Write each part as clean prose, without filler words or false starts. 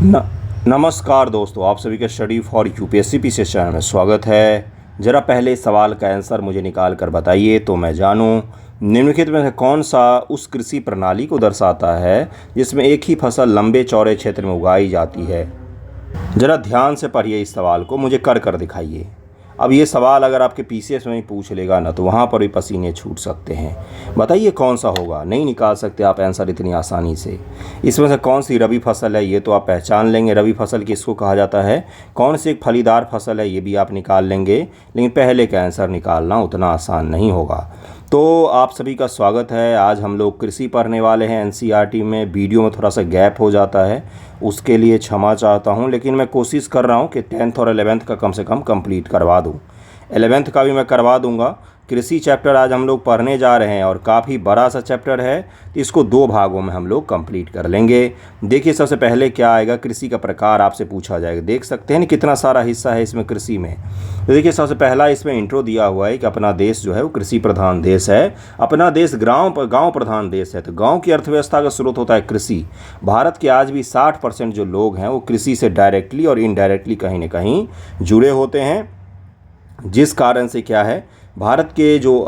न, नमस्कार दोस्तों, आप सभी का study for UPSC PCS channel में स्वागत है। ज़रा पहले सवाल का आंसर मुझे निकाल कर बताइए तो मैं जानूं निम्नलिखित में से कौन सा उस कृषि प्रणाली को दर्शाता है जिसमें एक ही फसल लंबे चौड़े क्षेत्र में उगाई जाती है। ज़रा ध्यान से पढ़िए इस सवाल को, मुझे कर दिखाइए। अब ये सवाल अगर आपके पीसीएस में ही पूछ लेगा ना तो वहाँ पर भी पसीने छूट सकते हैं। बताइए कौन सा होगा, नहीं निकाल सकते आप आंसर इतनी आसानी से। इसमें से कौन सी रबी फसल है ये तो आप पहचान लेंगे, रबी फसल किसको कहा जाता है। कौन सी एक फलीदार फसल है ये भी आप निकाल लेंगे, लेकिन पहले का आंसर निकालना उतना आसान नहीं होगा। तो आप सभी का स्वागत है। आज हम लोग कृषि पढ़ने वाले हैं एनसीईआरटी में। वीडियो में थोड़ा सा गैप हो जाता है, उसके लिए क्षमा चाहता हूं, लेकिन मैं कोशिश कर रहा हूं कि 10th और 11th का कम से कम कंप्लीट करवा दूं। 11th का भी मैं करवा दूंगा। कृषि चैप्टर आज हम लोग पढ़ने जा रहे हैं और काफ़ी बड़ा सा चैप्टर है, तो इसको 2 भागों में हम लोग कंप्लीट कर लेंगे। देखिए सबसे पहले क्या आएगा, कृषि का प्रकार आपसे पूछा जाएगा। देख सकते हैं ना कितना सारा हिस्सा है इसमें कृषि में। तो देखिए सबसे पहला इसमें इंट्रो दिया हुआ है कि अपना देश जो है वो कृषि प्रधान देश है। अपना देश गाँव प्रधान देश है, तो गाँव की अर्थव्यवस्था का स्रोत होता है कृषि। भारत के आज भी 60% जो लोग हैं वो कृषि से डायरेक्टली और इनडायरेक्टली कहीं ना कहीं जुड़े होते हैं, जिस कारण से क्या है, भारत के जो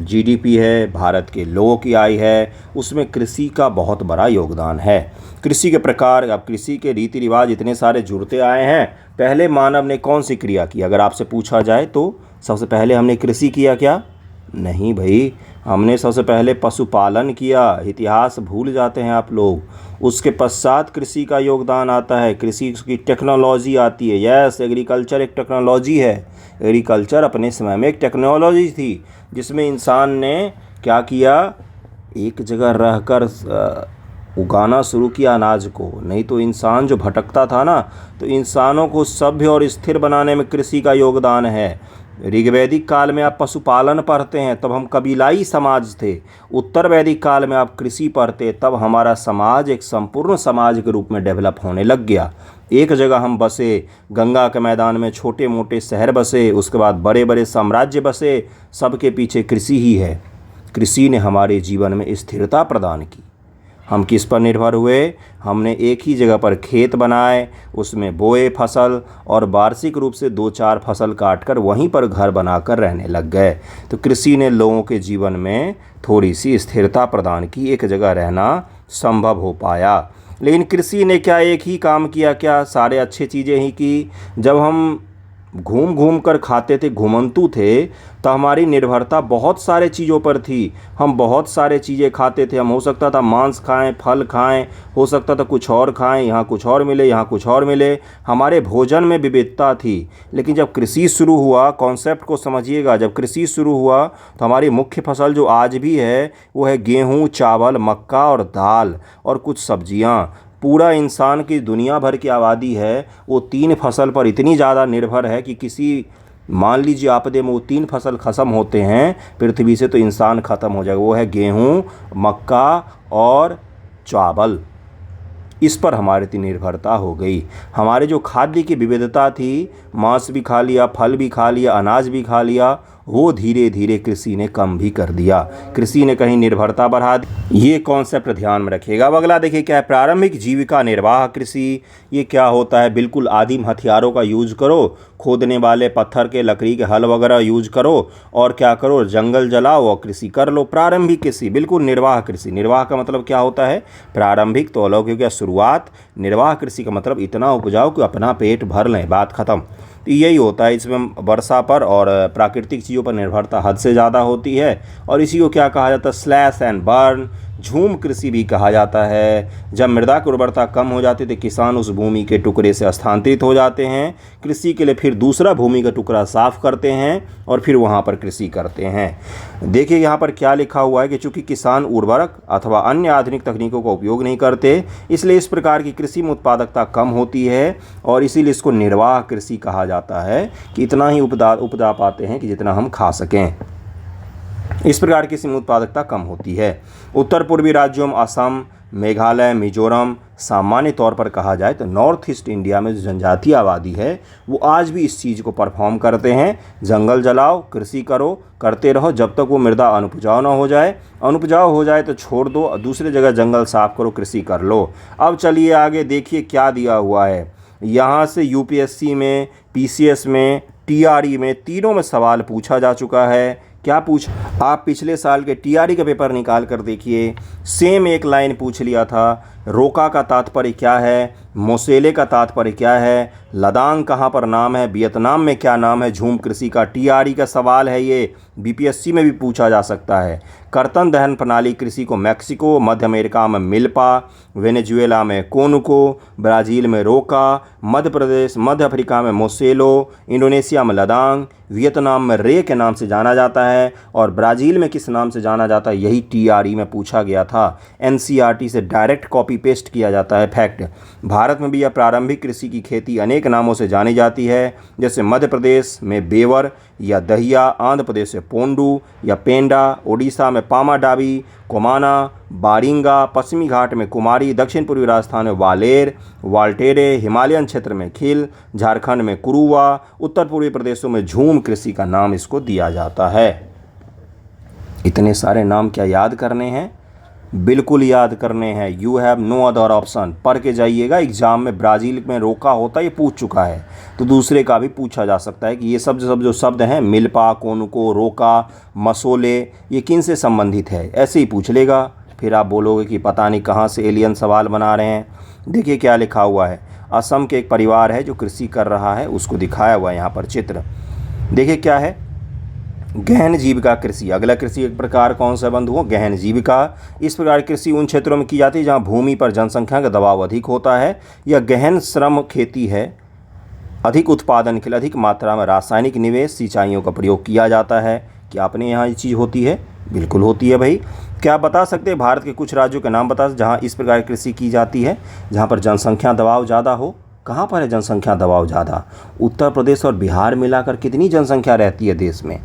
जीडीपी है, भारत के लोगों की आय है, उसमें कृषि का बहुत बड़ा योगदान है। कृषि के प्रकार, अब कृषि के रीति रिवाज इतने सारे जुड़ते आए हैं। पहले मानव ने कौन सी क्रिया की अगर आपसे पूछा जाए तो सबसे पहले हमने कृषि किया क्या? नहीं भाई, हमने सबसे पहले पशुपालन किया। इतिहास भूल जाते हैं आप लोग। उसके पश्चात कृषि का योगदान आता है, कृषि की टेक्नोलॉजी आती है। यस, एग्रीकल्चर एक टेक्नोलॉजी है। एग्रीकल्चर अपने समय में एक टेक्नोलॉजी थी जिसमें इंसान ने क्या किया, एक जगह रहकर उगाना शुरू किया अनाज को। नहीं तो इंसान जो भटकता था ना, तो इंसानों को सभ्य और स्थिर बनाने में कृषि का योगदान है। ऋग्वैदिक काल में आप पशुपालन पढ़ते हैं, तब हम कबीलाई समाज थे। उत्तर वैदिक काल में आप कृषि पढ़ते, तब हमारा समाज एक संपूर्ण समाज के रूप में डेवलप होने लग गया। एक जगह हम बसे, गंगा के मैदान में छोटे मोटे शहर बसे, उसके बाद बड़े बड़े साम्राज्य बसे, सबके पीछे कृषि ही है। कृषि ने हमारे जीवन में स्थिरता प्रदान की। हम किस पर निर्भर हुए? हमने एक ही जगह पर खेत बनाए, उसमें बोए फसल, और वार्षिक रूप से 2-4 फसल काटकर वहीं पर घर बनाकर रहने लग गए। तो कृषि ने लोगों के जीवन में थोड़ी सी स्थिरता प्रदान की, एक जगह रहना संभव हो पाया। लेकिन कृषि ने क्या एक ही काम किया क्या? सारे अच्छी चीज़ें ही की। जब हम घूम घूम कर खाते थे, घुमंतु थे, तो हमारी निर्भरता बहुत सारे चीज़ों पर थी। हम बहुत सारे चीज़ें खाते थे। हम हो सकता था मांस खाएं, फल खाएं, हो सकता था कुछ और खाएं, यहाँ कुछ और मिले, यहाँ कुछ और मिले। हमारे भोजन में विविधता थी। लेकिन जब कृषि शुरू हुआ, कॉन्सेप्ट को समझिएगा, जब कृषि शुरू हुआ तो हमारी मुख्य फसल जो आज भी है वो है गेहूँ, चावल, मक्का और दाल और कुछ सब्जियाँ। पूरा इंसान की दुनिया भर की आबादी है वो 3 फसल पर इतनी ज़्यादा निर्भर है कि किसी, मान लीजिए आपदे में वो 3 फसल ख़त्म होते हैं पृथ्वी से, तो इंसान ख़त्म हो जाएगा। वो है गेहूँ, मक्का और चावल। इस पर हमारी इतनी निर्भरता हो गई। हमारे जो खाद्य की विविधता थी, मांस भी खा लिया, फल भी खा लिया, अनाज भी खा लिया, वो धीरे धीरे कृषि ने कम भी कर दिया। कृषि ने कहीं निर्भरता बढ़ा दी। ये कॉन्सेप्ट ध्यान में रखिएगा। अब अगला देखिए क्या है, प्रारंभिक जीविका निर्वाह कृषि। ये क्या होता है? बिल्कुल आदिम हथियारों का यूज करो, खोदने वाले पत्थर के, लकड़ी के हल वगैरह यूज करो, और क्या करो, जंगल जलाओ और कृषि कर लो। प्रारंभिक कृषि, बिल्कुल निर्वाह कृषि। निर्वाह का मतलब क्या होता है? प्रारंभिक तो अलौकिक या शुरुआत। निर्वाह कृषि का मतलब इतना उपजाओ कि अपना पेट भर लें, बात खत्म। तो यही होता है। इसमें वर्षा पर और प्राकृतिक चीज़ों पर निर्भरता हद से ज़्यादा होती है, और इसी को क्या कहा जाता है? स्लैश एंड बर्न, झूम कृषि भी कहा जाता है। जब मृदा की उर्वरता कम हो जाती है तो किसान उस भूमि के टुकड़े से स्थानांतरित हो जाते हैं, कृषि के लिए फिर दूसरा भूमि का टुकड़ा साफ करते हैं और फिर वहाँ पर कृषि करते हैं। देखिए यहाँ पर क्या लिखा हुआ है कि चूँकि किसान उर्वरक अथवा अन्य आधुनिक तकनीकों का उपयोग नहीं करते, इसलिए इस प्रकार की कृषि में उत्पादकता कम होती है, और इसीलिए इसको निर्वाह कृषि कहा जाता है कि इतना ही उपजा पाते हैं कि जितना हम खा सकें। इस प्रकार की कृषि में उत्पादकता कम होती है। उत्तर पूर्वी राज्यों में असम, मेघालय, मिजोरम, सामान्य तौर पर कहा जाए तो नॉर्थ ईस्ट इंडिया में जो जनजातीय आबादी है वो आज भी इस चीज़ को परफॉर्म करते हैं। जंगल जलाओ, कृषि करो, करते रहो जब तक वो मृदा अनुपजाऊ ना हो जाए। अनुपजाऊ हो जाए तो छोड़ दो, दूसरी जगह जंगल साफ करो, कृषि कर लो। अब चलिए आगे देखिए क्या दिया हुआ है। यहाँ से यूपीएससी में, पीसीएस में, टीआरई में, तीनों में सवाल पूछा जा चुका है। क्या पूछ आप पिछले साल के टीआरई का पेपर निकाल कर देखिए, सेम एक लाइन पूछ लिया था। रोका का तात्पर्य क्या है, मोसेले का तात्पर्य क्या है, लदांग कहाँ पर नाम है, वियतनाम में क्या नाम है। झूम कृषि का टीआरई का सवाल है, ये बीपीएससी में भी पूछा जा सकता है। कर्तन दहन प्रणाली कृषि को मैक्सिको, मध्य अमेरिका में मिल्पा, वेनेजुएला में कोनुको, ब्राज़ील में रोका, मध्य प्रदेश, मध्य अफ्रीका में मोसेलो, इंडोनेशिया में लदांग, वियतनाम में रे के नाम से जाना जाता है, और ब्राज़ील में किस नाम से जाना जाता है, यही टीआरई में पूछा गया था। एनसीईआरटी से डायरेक्ट कॉपी पेस्ट किया जाता है। फैक्ट, भारत में भी यह प्रारंभिक कृषि की खेती अनेक नामों से जानी जाती है, जैसे मध्य प्रदेश में बेवर या दहिया, आंध्र प्रदेश से पोंडू या पेंडा, ओडिशा में पामाडाबी, कोमाना, बारिंगा, पश्चिमी घाट में कुमारी, दक्षिण पूर्वी राजस्थान में वालेर, वाल्टेरे, हिमालयन क्षेत्र में खिल, झारखंड में कुरुवा, उत्तर पूर्वी प्रदेशों में झूम कृषि का नाम इसको दिया जाता है। इतने सारे नाम क्या याद करने हैं? बिल्कुल याद करने हैं। You have no other option. पढ़ के जाइएगा, एग्जाम में ब्राज़ील में रोका होता है, ये पूछ चुका है, तो दूसरे का भी पूछा जा सकता है कि ये सब जो शब्द हैं, मिल्पा, कोनुको, रोका, मसोले, ये किन से संबंधित है, ऐसे ही पूछ लेगा। फिर आप बोलोगे कि पता नहीं कहाँ से एलियन सवाल बना रहे हैं। देखिए क्या लिखा हुआ है। असम के एक परिवार है जो कृषि कर रहा है, उसको दिखाया हुआ है यहाँ पर चित्र। देखिए क्या है, गहन जीविका कृषि। अगला कृषि एक प्रकार कौन सा बंधुओं? गहन जीविका। इस प्रकार की कृषि उन क्षेत्रों में की जाती है जहाँ भूमि पर जनसंख्या का दबाव अधिक होता है। यह गहन श्रम खेती है। अधिक उत्पादन के लिए अधिक मात्रा में रासायनिक निवेश, सिंचाइयों का प्रयोग किया जाता है। क्या अपने यहाँ ये चीज़ होती है? बिल्कुल होती है भाई। क्या आप बता सकते हैं भारत के कुछ राज्यों के नाम बता जहाँ इस प्रकार की कृषि की जाती है, जहाँ पर जनसंख्या दबाव ज़्यादा हो? कहाँ पर है जनसंख्या दबाव ज़्यादा? उत्तर प्रदेश और बिहार मिलाकर कितनी जनसंख्या रहती है देश में?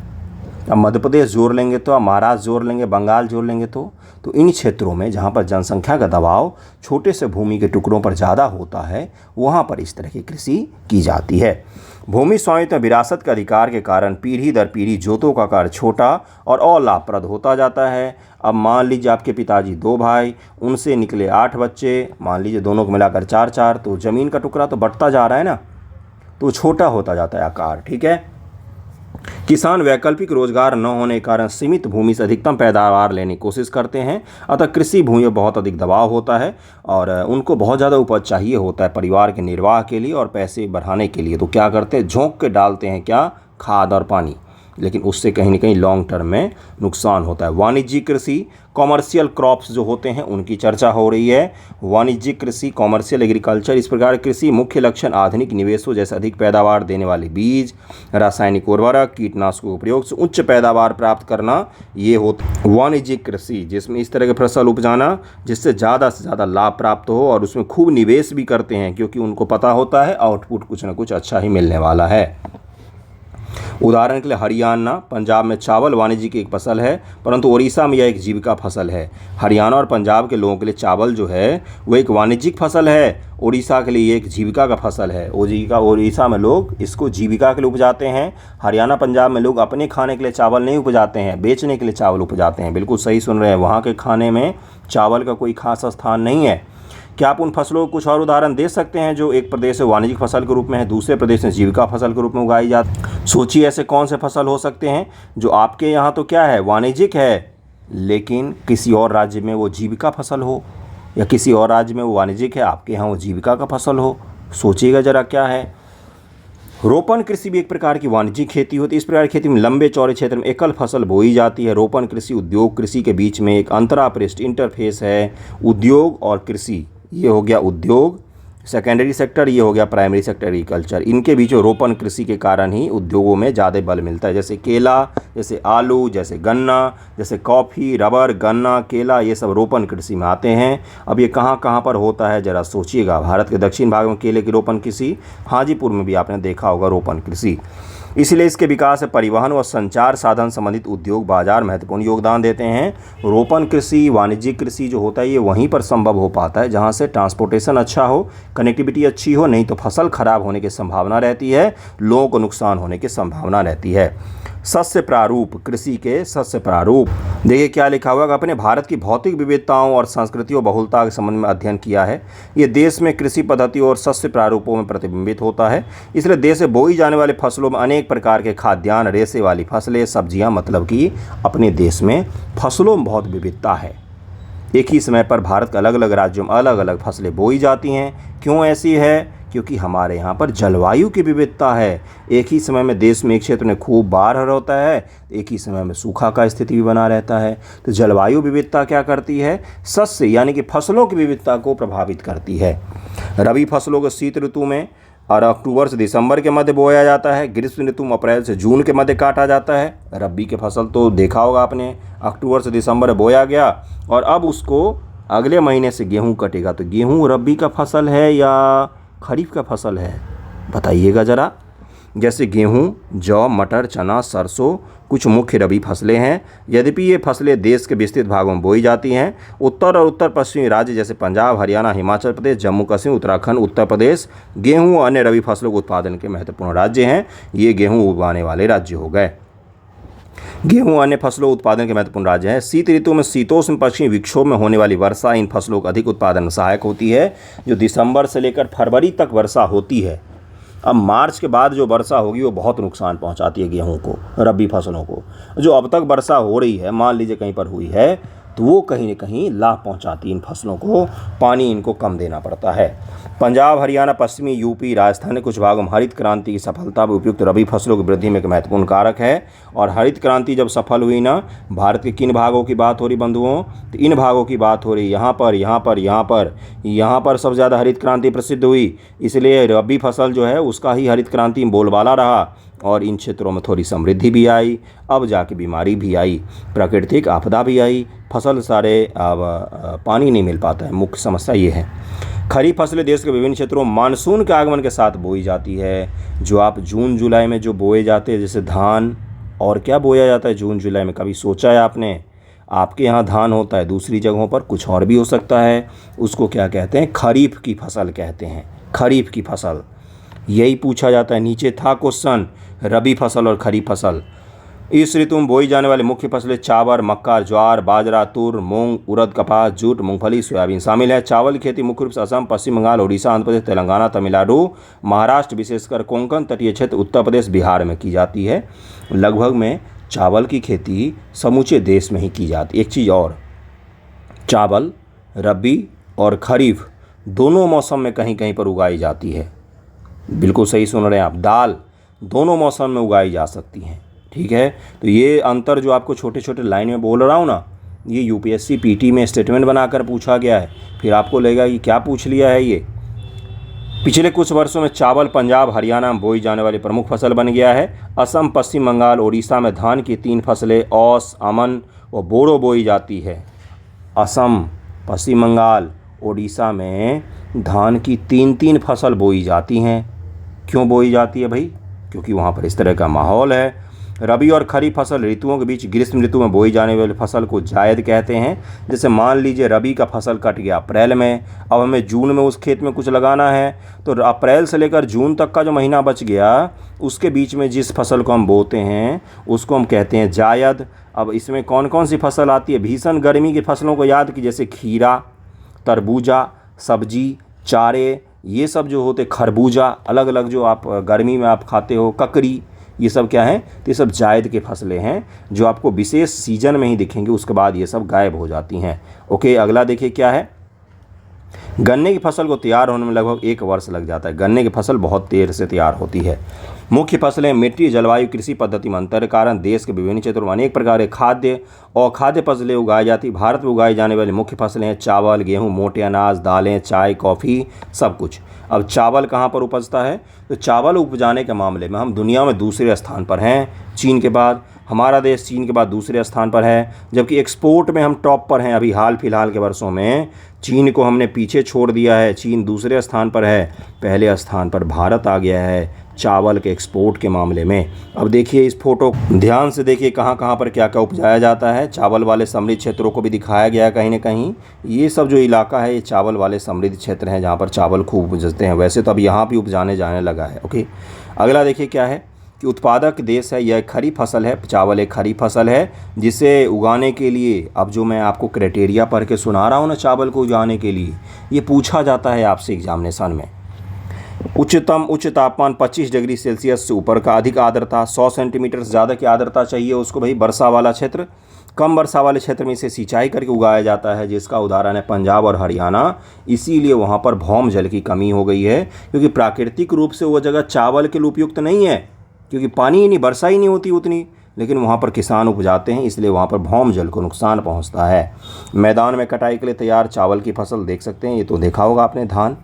अब मध्य प्रदेश जोड़ लेंगे तो, अब महाराष्ट्र जोड़ लेंगे, बंगाल जोड़ लेंगे तो इन क्षेत्रों में जहाँ पर जनसंख्या का दबाव छोटे से भूमि के टुकड़ों पर ज़्यादा होता है, वहाँ पर इस तरह की कृषि की जाती है। भूमि स्वामित्व में विरासत के अधिकार के कारण पीढ़ी दर पीढ़ी जोतों का आकार छोटा और अलाभप्रद होता जाता है। अब मान लीजिए आपके पिताजी 2 भाई, उनसे निकले 8 बच्चे, मान लीजिए दोनों को मिलाकर 4-4, तो ज़मीन का टुकड़ा तो बढ़ता जा रहा है ना, तो छोटा होता जाता है आकार। ठीक है। किसान वैकल्पिक रोजगार न होने के कारण सीमित भूमि से अधिकतम पैदावार लेने की कोशिश करते हैं, अतः कृषि भूमि में बहुत अधिक दबाव होता है और उनको बहुत ज़्यादा उपज चाहिए होता है परिवार के निर्वाह के लिए और पैसे बढ़ाने के लिए। तो क्या करते हैं, झोंक के डालते हैं क्या, खाद और पानी, लेकिन उससे कहीं ना कहीं लॉन्ग टर्म में नुकसान होता है। वाणिज्यिक कृषि, कॉमर्शियल क्रॉप्स जो होते हैं उनकी चर्चा हो रही है। वाणिज्यिक कृषि, कॉमर्शियल एग्रीकल्चर, इस प्रकार कृषि मुख्य लक्षण आधुनिक निवेशों जैसे अधिक पैदावार देने वाले बीज, रासायनिक उर्वरक, कीटनाशकों के प्रयोग से उच्च पैदावार प्राप्त करना, ये होता वाणिज्यिक कृषि, जिसमें इस तरह के फसल उपजाना जिससे ज़्यादा से ज़्यादा लाभ प्राप्त हो और उसमें खूब निवेश भी करते हैं क्योंकि उनको पता होता है आउटपुट कुछ ना कुछ अच्छा ही मिलने वाला है। उदाहरण के लिए हरियाणा, पंजाब में चावल वाणिज्यिक एक फसल है, परंतु ओडिशा में यह एक जीविका फसल है। हरियाणा और पंजाब के लोगों के लिए चावल जो है वो एक वाणिज्यिक फसल है, ओडिशा के लिए एक जीविका का फसल है। ओडिशा में लोग इसको जीविका के लिए उपजाते हैं। हरियाणा पंजाब में लोग अपने खाने के लिए चावल नहीं उपजाते हैं, बेचने के लिए चावल उपजाते हैं। बिल्कुल सही सुन रहे हैं, वहाँ के खाने में चावल का कोई खास स्थान नहीं है। क्या आप उन फसलों को कुछ और उदाहरण दे सकते हैं जो एक प्रदेश में वाणिज्यिक फसल के रूप में है, दूसरे प्रदेश में जीविका फसल के रूप में उगाई जाती? सोचिए ऐसे कौन से फसल हो सकते हैं जो आपके यहाँ तो क्या है, वाणिज्यिक है, लेकिन किसी और राज्य में वो जीविका फसल हो, या किसी और राज्य में वो वाणिज्यिक है, आपके यहाँ वो जीविका का फसल हो। सोचिएगा ज़रा क्या है। रोपण कृषि भी एक प्रकार की वाणिज्यिक खेती होती है। इस प्रकार की खेती में लंबे चौड़े क्षेत्र में एकल फसल बोई जाती है। रोपण कृषि उद्योग कृषि के बीच में एक अंतरापृष्ठ इंटरफेस है। उद्योग और कृषि, ये हो गया उद्योग सेकेंडरी सेक्टर, ये हो गया प्राइमरी सेक्टर एग्रीकल्चर। इनके बीच रोपण कृषि के कारण ही उद्योगों में ज़्यादा बल मिलता है, जैसे केला, जैसे आलू, जैसे गन्ना, जैसे कॉफ़ी, रबर, गन्ना, केला, ये सब रोपण कृषि में आते हैं। अब ये कहाँ कहाँ पर होता है ज़रा सोचिएगा। भारत के दक्षिण भाग में केले की रोपण कृषि, हाजीपुर में भी आपने देखा होगा रोपण कृषि। इसलिए इसके विकास में परिवहन और संचार साधन संबंधित उद्योग बाजार महत्वपूर्ण योगदान देते हैं। रोपण कृषि, वाणिज्यिक कृषि जो होता है ये वहीं पर संभव हो पाता है जहां से ट्रांसपोर्टेशन अच्छा हो, कनेक्टिविटी अच्छी हो, नहीं तो फसल खराब होने की संभावना रहती है, लोगों को नुकसान होने की संभावना रहती है। सस्य प्रारूप, कृषि के सस्य प्रारूप, देखिए क्या लिखा हुआ है। अपने भारत की भौतिक विविधताओं और सांस्कृतिक बहुलता के संबंध में अध्ययन किया है। ये देश में कृषि पद्धति और सस्य प्रारूपों में प्रतिबिंबित होता है। इसलिए देश से बोई जाने वाले फसलों में अनेक प्रकार के खाद्यान्न, रेशे वाली फसलें, सब्जियां, मतलब कि अपने देश में फसलों में बहुत विविधता है। एक ही समय पर भारत के अलग अलग राज्यों में अलग अलग फसलें बोई जाती हैं। क्यों ऐसी है? क्योंकि हमारे यहाँ पर जलवायु की विविधता है। एक ही समय में देश में एक क्षेत्र में खूब बाढ़ होता है, एक ही समय में सूखा का स्थिति भी बना रहता है। तो जलवायु विविधता क्या करती है? सस्य यानी कि फसलों की विविधता को प्रभावित करती है। रबी फसलों को शीत ऋतु में और अक्टूबर से दिसंबर के मध्य बोया जाता है। ग्रीष्म ऋतु में अप्रैल से जून के मध्य काटा जाता है। रबी के फसल तो देखा होगा आपने, अक्टूबर से दिसंबर बोया गया और अब उसको अगले महीने से गेहूँ कटेगा। तो गेहूँ रबी का फसल है या खरीफ का फसल है? बताइएगा ज़रा। जैसे गेहूँ, जौ, मटर, चना, सरसों कुछ मुख्य रबी फसलें हैं। यद्यपि ये फसलें देश के विस्तृत भागों में बोई जाती हैं। उत्तर और उत्तर पश्चिमी राज्य जैसे पंजाब, हरियाणा, हिमाचल प्रदेश, जम्मू कश्मीर, उत्तराखंड, उत्तर प्रदेश गेहूँ और अन्य रबी फसलों के उत्पादन के महत्वपूर्ण राज्य हैं। ये गेहूँ उगाने वाले राज्य हो गए। गेहूं अन्य फसलों उत्पादन के महत्वपूर्ण राज्य है। शीत ऋतु में शीतोष्ण पश्चिमी विक्षोभ में होने वाली वर्षा इन फसलों का अधिक उत्पादन में सहायक होती है। जो दिसंबर से लेकर फरवरी तक वर्षा होती है, अब मार्च के बाद जो वर्षा होगी वो बहुत नुकसान पहुंचाती है गेहूं को, रबी फसलों को। जो अब तक वर्षा हो रही है, मान लीजिए कहीं पर हुई है, तो वो कहीं न कहीं लाभ पहुंचाती है इन फसलों को, पानी इनको कम देना पड़ता है। पंजाब, हरियाणा, पश्चिमी यूपी, राजस्थान के कुछ भागों में हरित क्रांति की सफलता भी उपयुक्त रबी फसलों की वृद्धि में एक महत्वपूर्ण कारक है। और हरित क्रांति जब सफल हुई ना, भारत के किन भागों की बात हो रही बंधुओं? तो इन भागों की बात हो रही, यहाँ पर सबसे ज़्यादा हरित क्रांति प्रसिद्ध हुई। इसलिए रबी फसल जो है उसका ही हरित क्रांति में बोलबाला रहा और इन क्षेत्रों में थोड़ी समृद्धि भी आई। अब जाके बीमारी भी आई, प्राकृतिक आपदा भी आई, फसल सारे अब पानी नहीं मिल पाता है। मुख्य समस्या ये है। खरीफ फसलें देश के विभिन्न क्षेत्रों में मानसून के आगमन के साथ बोई जाती है। जो आप जून जुलाई में जो बोए जाते हैं, जैसे धान, और क्या बोया जाता है जून जुलाई में? कभी सोचा है आपने? आपके यहाँ धान होता है, दूसरी जगहों पर कुछ और भी हो सकता है। उसको क्या कहते हैं? खरीफ की फसल कहते हैं। खरीफ की फसल यही पूछा जाता है। नीचे था क्वेश्चन, रबी फसल और खरीफ फसल। इस ऋतु में बोई जाने वाली मुख्य फसलें चावल, मक्का, ज्वार, बाजरा, तुर, मूंग, उड़द, कपास, जूट, मूंगफली, सोयाबीन शामिल है। चावल की खेती मुख्य रूप से असम, पश्चिम बंगाल, उड़ीसा, आंध्र प्रदेश, तेलंगाना, तमिलनाडु, महाराष्ट्र, विशेषकर कोंकण तटीय क्षेत्र, उत्तर प्रदेश, बिहार में की जाती है। लगभग में चावल की खेती समूचे देश में ही की जाती है। एक चीज़ और, चावल रबी और खरीफ दोनों मौसम में कहीं कहीं पर उगाई जाती है। बिल्कुल सही सुन रहे हैं आप। दाल दोनों मौसम में उगाई जा सकती हैं। ठीक है, तो ये अंतर जो आपको छोटे छोटे लाइन में बोल रहा हूँ ना, ये यूपीएससी पीटी में स्टेटमेंट बनाकर पूछा गया है। फिर आपको लगेगा कि क्या पूछ लिया है ये। पिछले कुछ वर्षों में चावल पंजाब, हरियाणा में बोई जाने वाली प्रमुख फसल बन गया है। असम, पश्चिम बंगाल, उड़ीसा में धान की 3 फसलें औस, अमन और बोड़ो बोई जाती है। असम, पश्चिम बंगाल, उड़ीसा में धान की 3 फसल बोई जाती हैं। क्यों बोई जाती है भाई? क्योंकि वहाँ पर इस तरह का माहौल है। रबी और खरीफ फसल ऋतुओं के बीच ग्रीष्म ऋतु में बोई जाने वाली फसल को जायद कहते हैं। जैसे मान लीजिए रबी का फसल कट गया अप्रैल में, अब हमें जून में उस खेत में कुछ लगाना है, तो अप्रैल से लेकर जून तक का जो महीना बच गया उसके बीच में जिस फसल को हम बोते हैं उसको हम कहते हैं जायद। अब इसमें कौन कौन सी फसल आती है? भीषण गर्मी की फसलों को याद की, जैसे खीरा, तरबूजा, सब्जी, चारे, ये सब जो होते, खरबूजा, अलग अलग जो आप गर्मी में आप खाते हो, ककड़ी, ये सब क्या है? तो ये सब जायद के फसलें हैं जो आपको विशेष सीजन में ही दिखेंगे, उसके बाद ये सब गायब हो जाती हैं। ओके, अगला देखिए क्या है। गन्ने की फसल को तैयार होने में लगभग 1 वर्ष लग जाता है। गन्ने की फसल बहुत देर से तैयार होती है। मुख्य फसलें मिट्टी, जलवायु, कृषि पद्धति में अंतर के कारण देश के विभिन्न क्षेत्रों में अनेक प्रकार के खाद्य और खाद्य फसलें उगाई जाती। भारत में उगाई जाने वाली मुख्य फसलें हैं चावल, गेहूँ, मोटे अनाज, दालें, चाय, कॉफ़ी, सब कुछ। अब चावल कहाँ पर उपजता है? तो चावल उपजाने के मामले में हम दुनिया में दूसरे स्थान पर हैं चीन के बाद। हमारा देश चीन के बाद दूसरे स्थान पर है, जबकि एक्सपोर्ट में हम टॉप पर हैं। अभी हाल फिलहाल के वर्षों में चीन को हमने पीछे छोड़ दिया है। चीन दूसरे स्थान पर है, पहले स्थान पर भारत आ गया है। चावल के एक्सपोर्ट के मामले में। अब देखिए इस फोटो ध्यान से देखिए, कहाँ कहाँ पर क्या क्या उपजाया जाता है। चावल वाले समृद्ध क्षेत्रों को भी दिखाया गया है कहीं ना कहीं। ये सब जो इलाका है ये चावल वाले समृद्ध क्षेत्र हैं जहाँ पर चावल खूब उपजते हैं। वैसे तो अब यहाँ भी उपजाने जाने लगा है। ओके, अगला देखिए क्या है कि उत्पादक देश है। यह खरीफ फसल है, चावल एक खरीफ फसल है जिसे उगाने के लिए, अब जो मैं आपको क्राइटेरिया पढ़ के सुना रहा हूँ ना चावल को उगाने के लिए, ये पूछा जाता है आपसे एग्जामिनेशन में। उच्च तापमान 25 डिग्री सेल्सियस से ऊपर का, अधिक आर्द्रता 100 सेंटीमीटर से ज़्यादा की आर्द्रता चाहिए उसको भाई। वर्षा वाला क्षेत्र, कम वर्षा वाले क्षेत्र में इसे सिंचाई करके उगाया जाता है, जिसका उदाहरण है पंजाब और हरियाणा। इसीलिए वहाँ पर भौम जल की कमी हो गई है, क्योंकि प्राकृतिक रूप से वो जगह चावल के लिए उपयुक्त नहीं है, क्योंकि पानी ही नहीं, वर्षा ही नहीं होती उतनी। लेकिन वहाँ पर किसान उपजाते हैं, इसलिए वहाँ पर भौम जल को नुकसान पहुँचता है। मैदान में कटाई के लिए तैयार चावल की फसल देख सकते हैं, ये तो देखा होगा आपने। धान,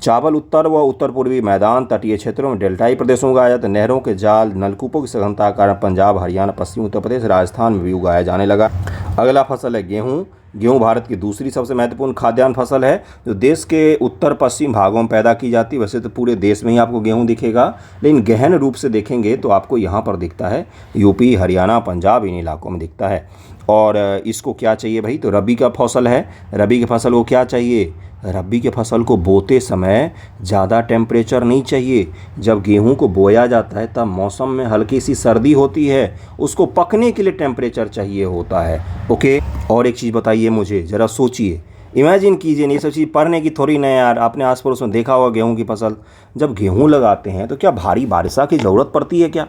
चावल उत्तर व उत्तर पूर्वी मैदान, तटीय क्षेत्रों में, डेल्टाई प्रदेशों में उगाया जाता है। नहरों के जाल, नलकूपों की सघनता के कारण पंजाब, हरियाणा, पश्चिमी उत्तर प्रदेश, राजस्थान में भी उगाया जाने लगा। अगला फसल है गेहूँ। गेहूँ भारत की दूसरी सबसे महत्वपूर्ण खाद्यान्न फसल है, जो देश के उत्तर पश्चिम भागों में पैदा की जाती है। वैसे तो पूरे देश में ही आपको गेहूँ दिखेगा, लेकिन गहन रूप से देखेंगे तो आपको यहाँ पर दिखता है, यूपी, हरियाणा, पंजाब, इन इलाकों में दिखता है। और इसको क्या चाहिए भाई, तो रबी का फसल है। रबी की फसल को क्या चाहिए, रबी के फसल को बोते समय ज़्यादा टेम्परेचर नहीं चाहिए। जब गेहूं को बोया जाता है तब मौसम में हल्की सी सर्दी होती है, उसको पकने के लिए टेम्परेचर चाहिए होता है। ओके, और एक चीज़ बताइए मुझे, ज़रा सोचिए, इमेजिन कीजिए, नहीं सब चीज़ पढ़ने की थोड़ी ना यार, आपने आस पड़ोस में देखा होगा गेहूँ की फसल। जब गेहूँ लगाते हैं तो क्या भारी बारिश की ज़रूरत पड़ती है क्या?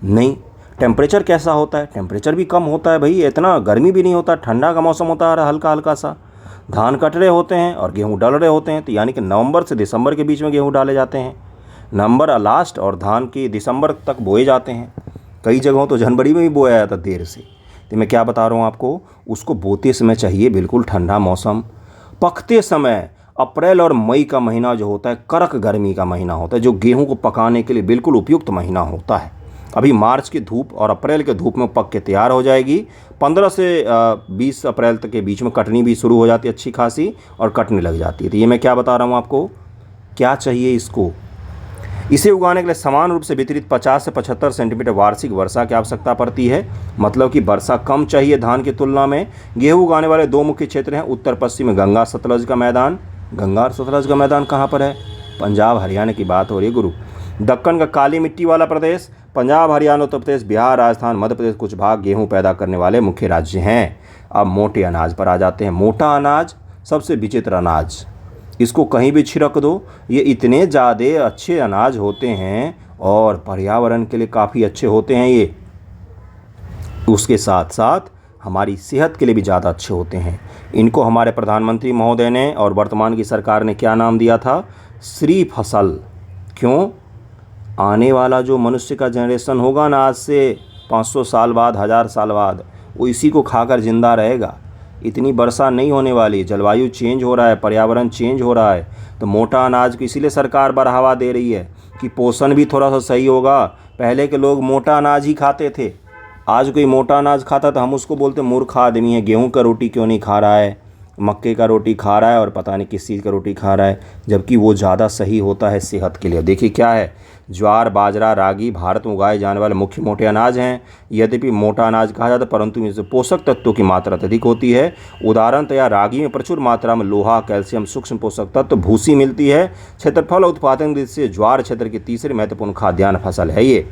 नहीं। टेम्परेचर कैसा होता है, टेम्परेचर भी कम होता है भाई, इतना गर्मी भी नहीं होता, ठंडा का मौसम होता है हल्का हल्का सा। धान कट रहे होते हैं और गेहूं डल रहे होते हैं, तो यानी कि नवंबर से दिसंबर के बीच में गेहूं डाले जाते हैं। नवंबर लास्ट और धान की दिसंबर तक बोए जाते हैं। कई जगहों तो जनवरी में भी बोया जाता देर से। तो मैं क्या बता रहा हूँ आपको, उसको बोते समय चाहिए बिल्कुल ठंडा मौसम। पकते समय अप्रैल और मई का महीना जो होता है कड़क गर्मी का महीना होता है, जो गेहूँ को पकाने के लिए बिल्कुल उपयुक्त महीना होता है। अभी मार्च की धूप और अप्रैल के धूप में पक के तैयार हो जाएगी। 15 से 20 अप्रैल तक के बीच में कटनी भी शुरू हो जाती है अच्छी खासी, और कटने लग जाती है। तो ये मैं क्या बता रहा हूँ आपको, क्या चाहिए इसको। इसे उगाने के लिए समान रूप से वितरित 50 से 75 सेंटीमीटर वार्षिक वर्षा की आवश्यकता पड़ती है, मतलब कि वर्षा कम चाहिए धान की तुलना में। गेहूँ उगाने वाले दो मुख्य क्षेत्र हैं, उत्तर पश्चिम में गंगा सतलज का मैदान। गंगा और सतलज का मैदान कहाँ पर है, पंजाब हरियाणा की बात हो रही है गुरु। दक्कन का काली मिट्टी वाला प्रदेश, पंजाब, हरियाणा, उत्तर प्रदेश, बिहार, राजस्थान, मध्य प्रदेश कुछ भाग गेहूं पैदा करने वाले मुख्य राज्य हैं। अब मोटे अनाज पर आ जाते हैं। मोटा अनाज सबसे विचित्र अनाज, इसको कहीं भी छिड़क दो, ये इतने ज़्यादा अच्छे अनाज होते हैं और पर्यावरण के लिए काफ़ी अच्छे होते हैं ये। उसके साथ साथ हमारी सेहत के लिए भी ज़्यादा अच्छे होते हैं। इनको हमारे प्रधानमंत्री महोदय ने और वर्तमान की सरकार ने क्या नाम दिया था, श्री फसल। क्यों, आने वाला जो मनुष्य का जनरेशन होगा ना, आज से 500 साल बाद, 1000 साल बाद, वो इसी को खाकर ज़िंदा रहेगा। इतनी वर्षा नहीं होने वाली, जलवायु चेंज हो रहा है, पर्यावरण चेंज हो रहा है। तो मोटा अनाज को इसीलिए सरकार बढ़ावा दे रही है कि पोषण भी थोड़ा सा सही होगा। पहले के लोग मोटा अनाज ही खाते थे, आज कोई मोटा अनाज खाता तो हम उसको बोलते मूर्ख आदमी है, गेहूं का रोटी क्यों नहीं खा रहा है, मक्के का रोटी खा रहा है और पता नहीं किस चीज़ का रोटी खा रहा है, जबकि वो ज़्यादा सही होता है सेहत के लिए। देखिए क्या है, ज्वार, बाजरा, रागी भारत में उगाए जाने वाले मुख्य मोटे अनाज हैं। यद्यपि मोटा अनाज कहा जाता है, परंतु इसमें पोषक तत्वों की मात्रा अधिक होती है। उदाहरणतया रागी में प्रचुर मात्रा में लोहा, कैल्शियम, सूक्ष्म पोषक तत्व, भूसी मिलती है। क्षेत्रफल उत्पादन दृष्टि से ज्वार क्षेत्र की तीसरी महत्वपूर्ण खाद्यान्न फसल है ये।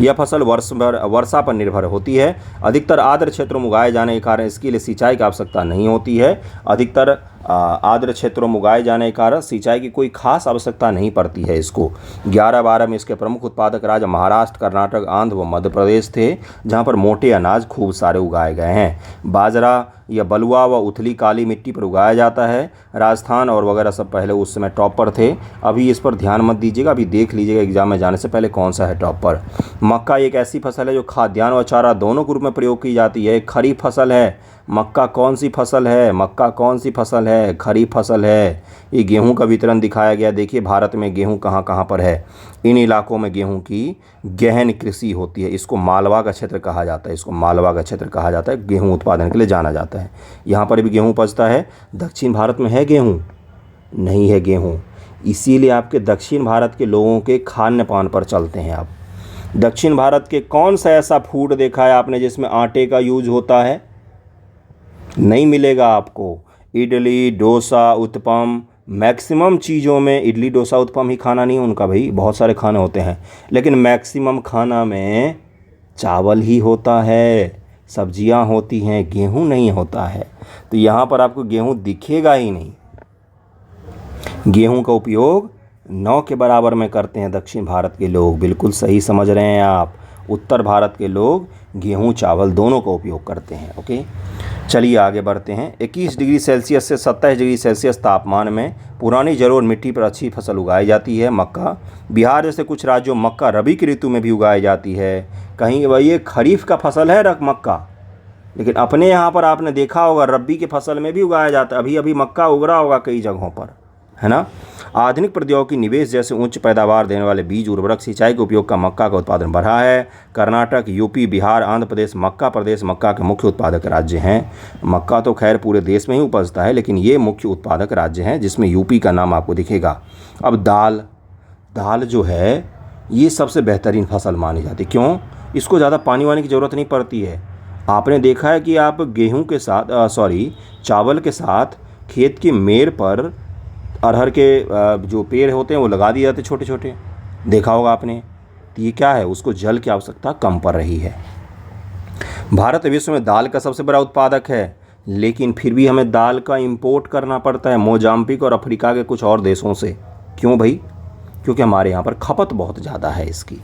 यह फसल वर्षा पर निर्भर होती है। अधिकतर आर्द्र क्षेत्रों में उगाए जाने के कारण इसके लिए सिंचाई की आवश्यकता नहीं होती है। अधिकतर आर्द्र क्षेत्रों में उगाए जाने के कारण सिंचाई की कोई खास आवश्यकता नहीं पड़ती है इसको। 11-12 में इसके प्रमुख उत्पादक राज्य महाराष्ट्र, कर्नाटक, आंध्र व मध्य प्रदेश थे, जहाँ पर मोटे अनाज खूब सारे उगाए गए हैं। बाजरा या बलुआ व उथली काली मिट्टी पर उगाया जाता है। राजस्थान और वगैरह सब पहले उस समय टॉप पर थे। अभी इस पर ध्यान मत दीजिएगा, अभी देख लीजिएगा एग्जाम में जाने से पहले कौन सा है टॉप पर। मक्का एक ऐसी फसल है जो खाद्यान्न व चारा दोनों के रूप में प्रयोग की जाती है। एक खरीफ फसल है। मक्का कौन सी फसल है, मक्का कौन सी फसल है, खरीफ फसल है। ये गेहूं का वितरण दिखाया गया, देखिए भारत में गेहूं कहाँ कहाँ पर है। इन इलाकों में गेहूं की गहन कृषि होती है, इसको मालवा का क्षेत्र कहा जाता है, इसको मालवा का क्षेत्र कहा जाता है, गेहूं उत्पादन के लिए जाना जाता है। यहाँ पर भी गेहूं उपजता है। दक्षिण भारत में है गेहूं? नहीं है गेहूं। इसीलिए आपके दक्षिण भारत के लोगों के खान पान पर चलते हैं आप। दक्षिण भारत के कौन सा ऐसा फूड देखा है आपने जिसमें आटे का यूज होता है? नहीं मिलेगा आपको। इडली, डोसा, उत्पम, मैक्सिमम चीज़ों में इडली, डोसा, उत्पम ही खाना नहीं उनका भाई, बहुत सारे खाने होते हैं, लेकिन मैक्सिमम खाना में चावल ही होता है, सब्जियां होती हैं, गेहूं नहीं होता है। तो यहाँ पर आपको गेहूं दिखेगा ही नहीं। गेहूं का उपयोग 9 के बराबर में करते हैं दक्षिण भारत के लोग, बिल्कुल सही समझ रहे हैं आप। उत्तर भारत के लोग गेहूं चावल दोनों का उपयोग करते हैं। ओके, चलिए आगे बढ़ते हैं। 21 डिग्री सेल्सियस से 27 डिग्री सेल्सियस तापमान में पुरानी जलोढ़ मिट्टी पर अच्छी फसल उगाई जाती है, मक्का। बिहार जैसे कुछ राज्यों में मक्का रबी की ऋतु में भी उगाई जाती है। कहीं वही ये खरीफ का फसल है मक्का, लेकिन अपने यहाँ पर आपने देखा होगा रबी के फसल में भी उगाया जाता है। अभी अभी मक्का उग रहा होगा कई जगहों पर, है ना। आधुनिक प्रौद्योगिकी निवेश जैसे उच्च पैदावार देने वाले बीज, उर्वरक, सिंचाई के उपयोग का मक्का का उत्पादन बढ़ा है। कर्नाटक, यूपी, बिहार, आंध्र प्रदेश मक्का प्रदेश मक्का के मुख्य उत्पादक राज्य हैं। मक्का तो खैर पूरे देश में ही उपजता है, लेकिन ये मुख्य उत्पादक राज्य हैं, जिसमें यूपी का नाम आपको दिखेगा। अब दाल जो है ये सबसे बेहतरीन फसल मानी जाती है। क्यों? इसको ज़्यादा पानी वानी की ज़रूरत नहीं पड़ती है। आपने देखा है कि आप गेहूँ के साथ चावल के साथ खेत की मेड़ पर अरहर के जो पेड़ होते हैं वो लगा दिए जाते छोटे छोटे, देखा होगा आपने। तो ये क्या है, उसको जल की आवश्यकता कम पड़ रही है। भारत विश्व में दाल का सबसे बड़ा उत्पादक है, लेकिन फिर भी हमें दाल का इंपोर्ट करना पड़ता है मोजाम्बिक और अफ्रीका के कुछ और देशों से। क्यों भाई? क्योंकि हमारे यहाँ पर खपत बहुत ज़्यादा है इसकी।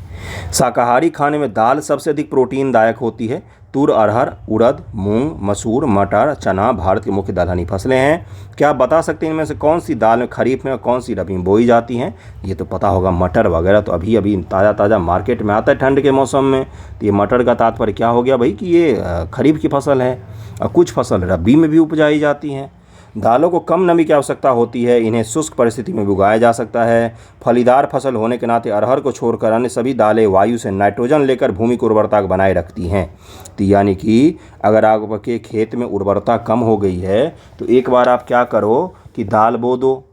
शाकाहारी खाने में दाल सबसे अधिक प्रोटीनदायक होती है। तूर, अरहर, उड़द, मूंग, मसूर, मटर, चना भारत की मुख्य दलहनी फसलें हैं। क्या आप बता सकते हैं इनमें से कौन सी दाल में खरीफ में और कौन सी रबी में बोई जाती हैं? ये तो पता होगा, मटर वगैरह तो अभी अभी ताज़ा मार्केट में आता है ठंड के मौसम में। तो ये मटर का तात्पर्य क्या हो गया भाई कि ये खरीफ की फसल है, और कुछ फसल रबी में भी उपजाई जाती हैं। दालों को कम नमी की आवश्यकता होती है, इन्हें शुष्क परिस्थिति में भी उगाया जा सकता है। फलीदार फसल होने के नाते अरहर को छोड़कर अन्य सभी दालें वायु से नाइट्रोजन लेकर भूमि की उर्वरता को बनाए रखती हैं। तो यानी कि अगर आपके खेत में उर्वरता कम हो गई है तो एक बार आप क्या करो कि दाल बो दो।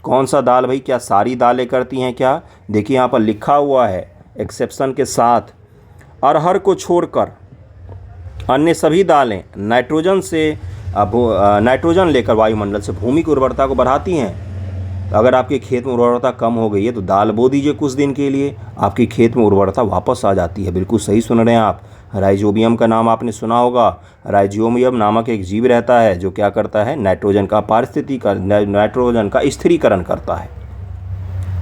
कौन सा दाल भाई? क्या सारी दालें करती हैं क्या? देखिए यहाँ पर लिखा हुआ है एक्सेप्शन के साथ, अरहर को छोड़कर अन्य सभी दालें नाइट्रोजन लेकर वायुमंडल से भूमि की उर्वरता को बढ़ाती हैं। तो अगर आपके खेत में उर्वरता कम हो गई है तो दाल बो दीजिए कुछ दिन के लिए, आपके खेत में उर्वरता वापस आ जाती है। बिल्कुल सही सुन रहे हैं आप। राइजोबियम का नाम आपने सुना होगा। राइजोबियम नामक एक जीव रहता है जो क्या करता है, नाइट्रोजन का स्थिरीकरण करता है,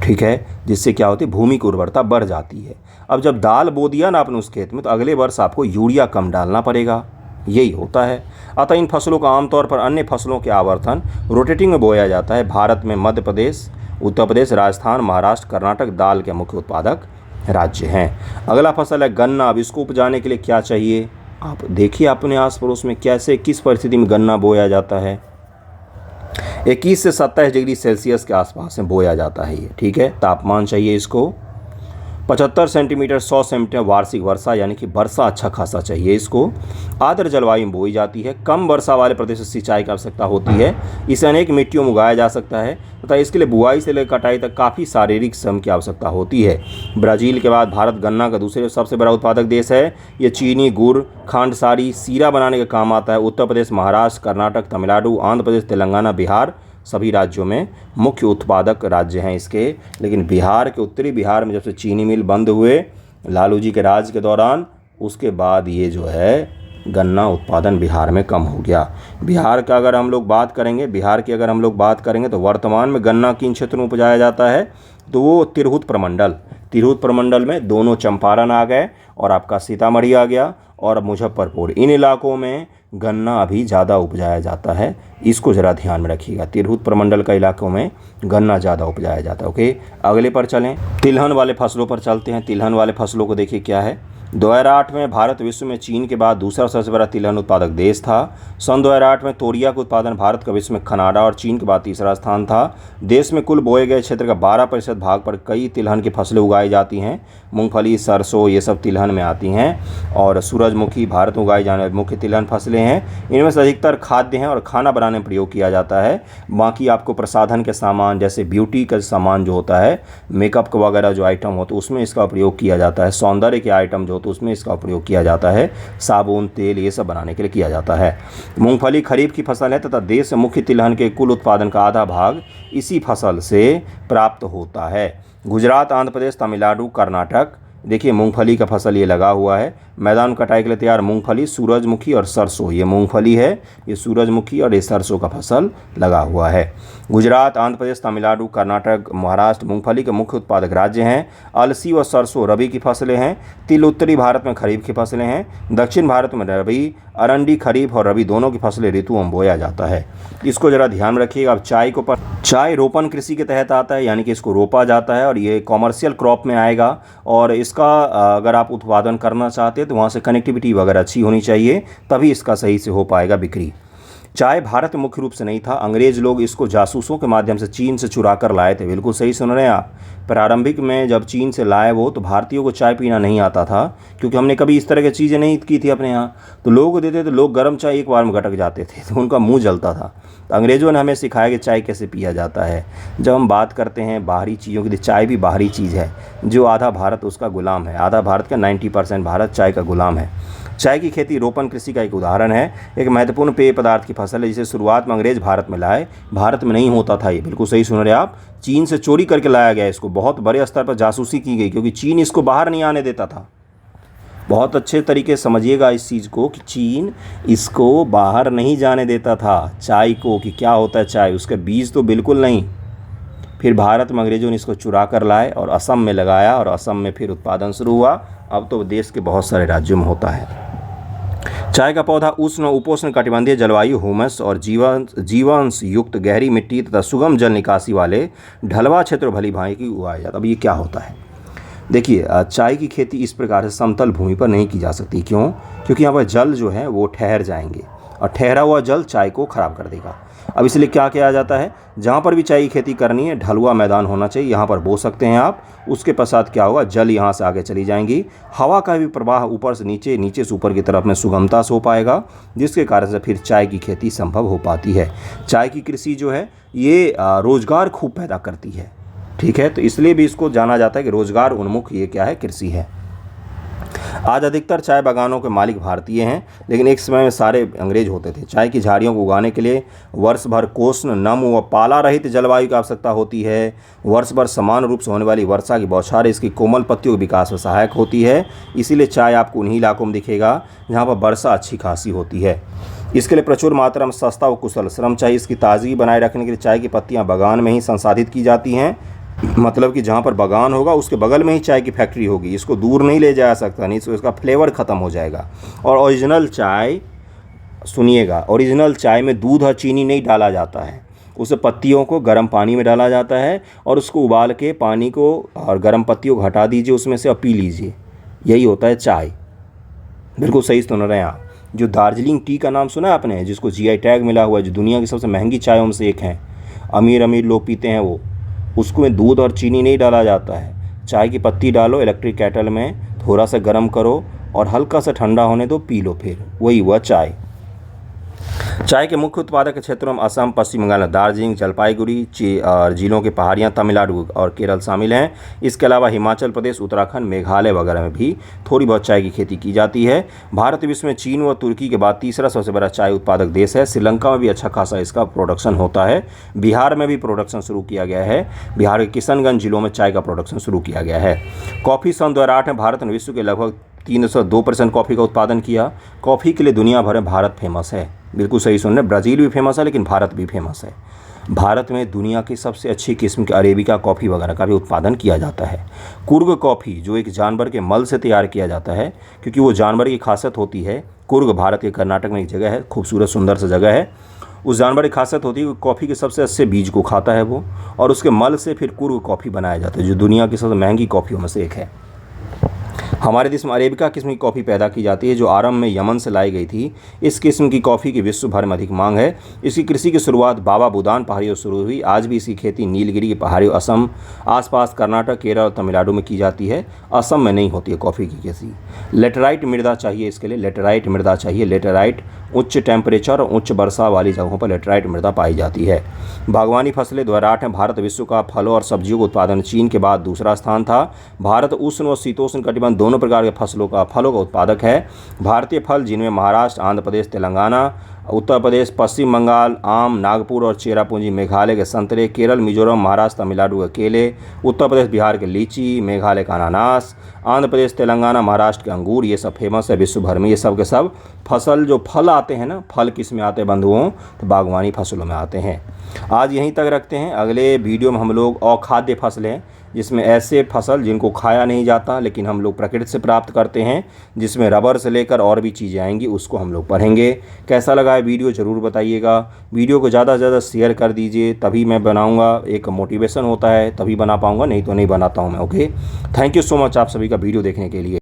ठीक है, जिससे क्या होती है, भूमि की उर्वरता बढ़ जाती है। अब जब दाल बो दिया ना आपने उस खेत में, तो अगले वर्ष आपको यूरिया कम डालना पड़ेगा, यही होता है। अतः इन फसलों का आमतौर पर अन्य फसलों के आवर्तन रोटेटिंग में बोया जाता है। भारत में मध्य प्रदेश, उत्तर प्रदेश, राजस्थान, महाराष्ट्र, कर्नाटक दाल के मुख्य उत्पादक राज्य हैं। अगला फसल है गन्ना। अब इसको उपजाने के लिए क्या चाहिए? आप देखिए अपने आस पड़ोस में कैसे किस परिस्थिति में गन्ना बोया जाता है। 21 से 27 डिग्री सेल्सियस के आसपास में बोया जाता है ये, ठीक है। तापमान चाहिए इसको 75 सेंटीमीटर 100 सेंटीमीटर वार्षिक वर्षा, यानी कि वर्षा अच्छा खासा चाहिए इसको। आर्द्र जलवायु में बोई जाती है। कम वर्षा वाले प्रदेश से सिंचाई की आवश्यकता होती है। इसे अनेक मिट्टियों में उगाया जा सकता है तथा इसके लिए बुआई से लेकर कटाई तक काफ़ी शारीरिक श्रम की आवश्यकता होती है। ब्राज़ील के बाद भारत गन्ना का दूसरे सबसे बड़ा उत्पादक देश है। ये चीनी, गुड़, खांडसारी, सीरा बनाने के काम आता है। उत्तर प्रदेश, महाराष्ट्र, कर्नाटक, तमिलनाडु, आंध्र प्रदेश, तेलंगाना, बिहार सभी राज्यों में मुख्य उत्पादक राज्य हैं इसके। लेकिन बिहार के उत्तरी बिहार में जब से चीनी मिल बंद हुए लालू जी के राज के दौरान, उसके बाद ये जो है गन्ना उत्पादन बिहार में कम हो गया। बिहार की अगर हम लोग बात करेंगे तो वर्तमान में गन्ना किन क्षेत्रों में उपजाया जाता है, तो वो तिरहुत प्रमंडल में दोनों चंपारण आ गए और आपका सीतामढ़ी आ गया और मुजफ्फरपुर, इन इलाकों में गन्ना अभी ज़्यादा उपजाया जाता है। इसको ज़रा ध्यान में रखिएगा, तिरहुत प्रमंडल का इलाकों में गन्ना ज़्यादा उपजाया जाता है। ओके, अगले पर चलें, तिलहन वाले फसलों पर चलते हैं। तिलहन वाले फसलों को देखिए क्या है, 2008 में भारत विश्व में चीन के बाद दूसरा सबसे बड़ा तिलहन उत्पादक देश था। सन 2008 में तोरिया का उत्पादन भारत का विश्व में कनाडा और चीन के बाद तीसरा स्थान था। देश में कुल बोए गए क्षेत्र का 12% भाग पर कई तिलहन की फसलें उगाई जाती हैं। मूंगफली, सरसों, ये सब तिलहन में आती हैं। और सूरजमुखी भारत में उगाई जाने वाली मुख्य तिलहन फसलें हैं। इनमें से अधिकतर खाद्य हैं और खाना बनाने में प्रयोग किया जाता है। बाकी आपको प्रसाधन के सामान जैसे ब्यूटी का सामान जो होता है, मेकअप का वगैरह जो आइटम होता है उसमें इसका प्रयोग किया जाता है। सौंदर्य के आइटम जो तो उसमें इसका प्रयोग किया जाता है। साबुन, तेल, ये सब बनाने के लिए किया जाता है। मूंगफली खरीफ की फसल है तथा देश में मुख्य तिलहन के कुल उत्पादन का आधा भाग इसी फसल से प्राप्त होता है। गुजरात, आंध्र प्रदेश, तमिलनाडु, कर्नाटक, देखिए मूंगफली का फसल ये लगा हुआ है। मैदान कटाई के लिए तैयार मूंगफली, सूरजमुखी और सरसों, ये मूंगफली है, ये सूरजमुखी और ये सरसों का फसल लगा हुआ है। गुजरात, आंध्र प्रदेश, तमिलनाडु, कर्नाटक, महाराष्ट्र मूंगफली के मुख्य उत्पादक राज्य हैं। अलसी व सरसों रबी की फसलें हैं। तिल उत्तरी भारत में खरीफ की फसलें हैं। दक्षिण भारत में रबी, अरंडी खरीफ और रबी दोनों की फसलें ऋतुओं में बोया जाता है। इसको ज़रा ध्यान रखिएगा। अब चाय रोपण कृषि के तहत आता है, यानी कि इसको रोपा जाता है और ये कॉमर्शियल क्रॉप में आएगा। और इसका अगर आप उत्पादन करना चाहते हैं तो वहाँ से कनेक्टिविटी वगैरह अच्छी होनी चाहिए, तभी इसका सही से हो पाएगा बिक्री। चाय भारत में मुख्य रूप से नहीं था। अंग्रेज लोग इसको जासूसों के माध्यम से चीन से चुरा कर लाए थे। बिल्कुल सही सुन रहे हैं आप। प्रारंभिक में जब चीन से लाए वो, तो भारतीयों को चाय पीना नहीं आता था, क्योंकि हमने कभी इस तरह की चीज़ें नहीं की थी अपने यहाँ। तो लोगों को देते तो लोग गर्म चाय एक बार में गटक जाते थे, तो उनका मुंह जलता था। तो अंग्रेज़ों ने हमें सिखाया कि चाय कैसे पिया जाता है। जब हम बात करते हैं बाहरी चीज़ों की, तो चाय भी बाहरी चीज़ है। जो आधा भारत उसका गुलाम है, आधा भारत का 90% भारत चाय का गुलाम है। चाय की खेती रोपण कृषि का एक उदाहरण है। एक महत्वपूर्ण पेय पदार्थ की फसल है, जिसे शुरुआत में अंग्रेज भारत में लाए। भारत में नहीं होता था ये, बिल्कुल सही सुन रहे हैं आप। चीन से चोरी करके लाया गया। इसको बहुत बड़े स्तर पर जासूसी की गई, क्योंकि चीन इसको बाहर नहीं आने देता था। बहुत अच्छे तरीके से समझिएगा इस चीज़ को कि चीन इसको बाहर नहीं जाने देता था चाय को, कि क्या होता है चाय, उसके बीज तो बिल्कुल नहीं। फिर भारत में अंग्रेज़ों ने इसको चुरा कर लाए और असम में लगाया, और असम में फिर उत्पादन शुरू हुआ। अब तो देश के बहुत सारे राज्यों में होता है। चाय का पौधा उष्ण उपोष्ण कटिबंधीय जलवायु, ह्यूमस और जीवांश युक्त गहरी मिट्टी तथा सुगम जल निकासी वाले ढलवा क्षेत्र भली भांति उगाया जाता है। अब ये क्या होता है, देखिए चाय की खेती इस प्रकार से समतल भूमि पर नहीं की जा सकती। क्यों? क्योंकि यहाँ पर जल जो है वो ठहर जाएंगे और ठहरा हुआ जल चाय को ख़राब कर देगा। अब इसलिए क्या किया जाता है, जहाँ पर भी चाय की खेती करनी है ढलुआ मैदान होना चाहिए, यहाँ पर बो सकते हैं आप। उसके पश्चात क्या होगा, जल यहाँ से आगे चली जाएंगी, हवा का भी प्रवाह ऊपर से नीचे, नीचे से ऊपर की तरफ में सुगमता से हो पाएगा, जिसके कारण से फिर चाय की खेती संभव हो पाती है। चाय की कृषि जो है ये रोज़गार खूब पैदा करती है। ठीक है, तो इसलिए भी इसको जाना जाता है कि रोज़गार उन्मुख ये क्या है, कृषि है। आज अधिकतर चाय बागानों के मालिक भारतीय हैं, लेकिन एक समय में सारे अंग्रेज होते थे। चाय की झाड़ियों को उगाने के लिए वर्ष भर कोष्ण, नम व पाला रहित जलवायु की आवश्यकता होती है। वर्ष भर समान रूप से होने वाली वर्षा की बौछार इसकी कोमल पत्तियों के विकास में सहायक होती है। इसीलिए चाय आपको उन्हीं इलाकों में दिखेगा जहाँ पर वर्षा अच्छी खासी होती है। इसके लिए प्रचुर मात्रा में सस्ता व कुशल श्रम चाहिए। इसकी ताजगी बनाए रखने के लिए चाय की पत्तियाँ बागान में ही संसाधित की जाती हैं। मतलब कि जहाँ पर बागान होगा उसके बगल में ही चाय की फैक्ट्री होगी, इसको दूर नहीं ले जाया सकता, नहीं तो इसका फ्लेवर ख़त्म हो जाएगा। और ओरिजिनल चाय, सुनिएगा, ओरिजिनल चाय में दूध और चीनी नहीं डाला जाता है। उस पत्तियों को गर्म पानी में डाला जाता है और उसको उबाल के पानी को और गर्म पत्तियों को हटा दीजिए उसमें से और पी लीजिए। यही होता है चाय। बिल्कुल सही सुन रहे हैं आप। जो दार्जिलिंग टी का नाम सुना है आपने, जिसको GI टैग मिला हुआ है, जो दुनिया की सबसे महंगी चायों में से एक है, अमीर अमीर लोग पीते हैं वो, उसको में दूध और चीनी नहीं डाला जाता है। चाय की पत्ती डालो इलेक्ट्रिक केटल में, थोड़ा सा गर्म करो और हल्का सा ठंडा होने दो, पी लो, फिर वही हुआ चाय। चाय के मुख्य उत्पादक क्षेत्रों में असम, पश्चिम बंगाल, दार्जिलिंग, जलपाईगुड़ी और जिलों की पहाड़ियाँ, तमिलनाडु और केरल शामिल हैं। इसके अलावा हिमाचल प्रदेश, उत्तराखंड, मेघालय वगैरह में भी थोड़ी बहुत चाय की खेती की जाती है। भारत विश्व में चीन व तुर्की के बाद तीसरा सबसे बड़ा चाय उत्पादक देश है। श्रीलंका में भी अच्छा खासा इसका प्रोडक्शन होता है। बिहार में भी प्रोडक्शन शुरू किया गया है। बिहार के किशनगंज जिलों में चाय का प्रोडक्शन शुरू किया गया है। कॉफ़ी सन 2008 में भारत ने विश्व के लगभग 302% कॉफ़ी का उत्पादन किया। कॉफ़ी के लिए दुनिया भर में भारत फेमस है। बिल्कुल सही सुन रहे, ब्राज़ील भी फेमस है, लेकिन भारत भी फेमस है। भारत में दुनिया की सबसे अच्छी किस्म के अरेबिका कॉफ़ी वगैरह का भी उत्पादन किया जाता है। कुर्ग कॉफ़ी, जो एक जानवर के मल से तैयार किया जाता है, क्योंकि वो जानवर की खासियत होती है। कुर्ग भारत के कर्नाटक में एक जगह है, खूबसूरत सुंदर सा जगह है। उस जानवर की खासियत होती है कि कॉफ़ी के सबसे अच्छे बीज को खाता है वो, और उसके मल से फिर कुर्ग कॉफ़ी बनाया जाता है, जो दुनिया की सबसे महंगी कॉफ़ियों में से एक है। हमारे देश में अरेबिका किस्म की कॉफ़ी पैदा की जाती है जो आरंभ में यमन से लाई गई थी। इस किस्म की कॉफ़ी की विश्व भर में अधिक मांग है। इसकी कृषि की शुरुआत बाबा बुदान पहाड़ियों से शुरू हुई। आज भी इसकी खेती नीलगिरी की पहाड़ियों, असम, आसपास कर्नाटक, केरल और तमिलनाडु में की जाती है। असम में नहीं होती है कॉफ़ी की खेती। लेटेराइट मृदा चाहिए इसके लिए, लेटेराइट मृदा चाहिए। लेटेराइट उच्च टेम्परेचर और उच्च वर्षा वाली जगहों पर लेटेराइट मृदा पाई जाती है। बागवानी फसलें 2008 में भारत विश्व का फलों और सब्जियों का उत्पादन चीन के बाद दूसरा स्थान था। भारत उष्ण और शीतोष्ण कटिबंध दोनों प्रकार के फलों का उत्पादक है। भारतीय फल जिनमें महाराष्ट्र, आंध्र प्रदेश, तेलंगाना, उत्तर प्रदेश, पश्चिम बंगाल आम, नागपुर और चेरापूंजी मेघालय के संतरे, केरल, मिजोरम, महाराष्ट्र, तमिलनाडु के केले, उत्तर प्रदेश बिहार के लीची, मेघालय का अनानास, आंध्र प्रदेश, तेलंगाना, महाराष्ट्र के अंगूर, ये सब फेमस है विश्व भर में। ये सब के सब फसल जो फल आते हैं ना, फल किस में आते हैं बंधुओं, तो बागवानी फसलों में आते हैं। आज यहीं तक रखते हैं। अगले वीडियो में हम लोग अखाद्य फसलें, जिसमें ऐसे फसल जिनको खाया नहीं जाता लेकिन हम लोग प्रकृति से प्राप्त करते हैं, जिसमें रबर से लेकर और भी चीज़ें आएंगी, उसको हम लोग पढ़ेंगे। कैसा लगा है वीडियो ज़रूर बताइएगा। वीडियो को ज़्यादा से ज़्यादा शेयर कर दीजिए, तभी मैं बनाऊंगा। एक मोटिवेशन होता है तभी बना पाऊंगा, नहीं तो नहीं बनाता हूं मैं। Okay, thank you so much आप सभी का वीडियो देखने के लिए।